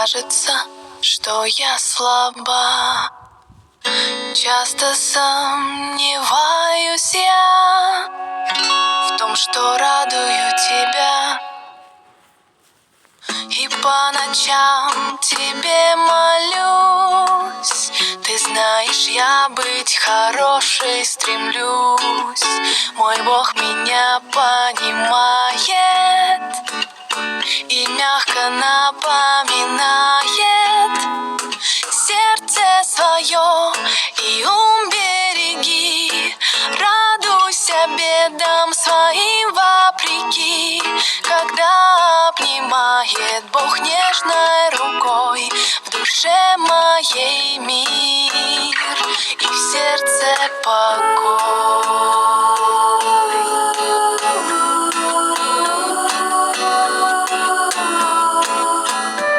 кажется, что я слаба. Часто сомневаюсь я в том, что радую тебя, и по ночам тебе молюсь. Ты знаешь, я быть хорошей стремлюсь. Мой Бог меня понимает и мягко напоминает: сердце свое и ум береги, радуйся бедам своим вопреки. Когда обнимает Бог нежной рукой в душе моей мир и в сердце покой.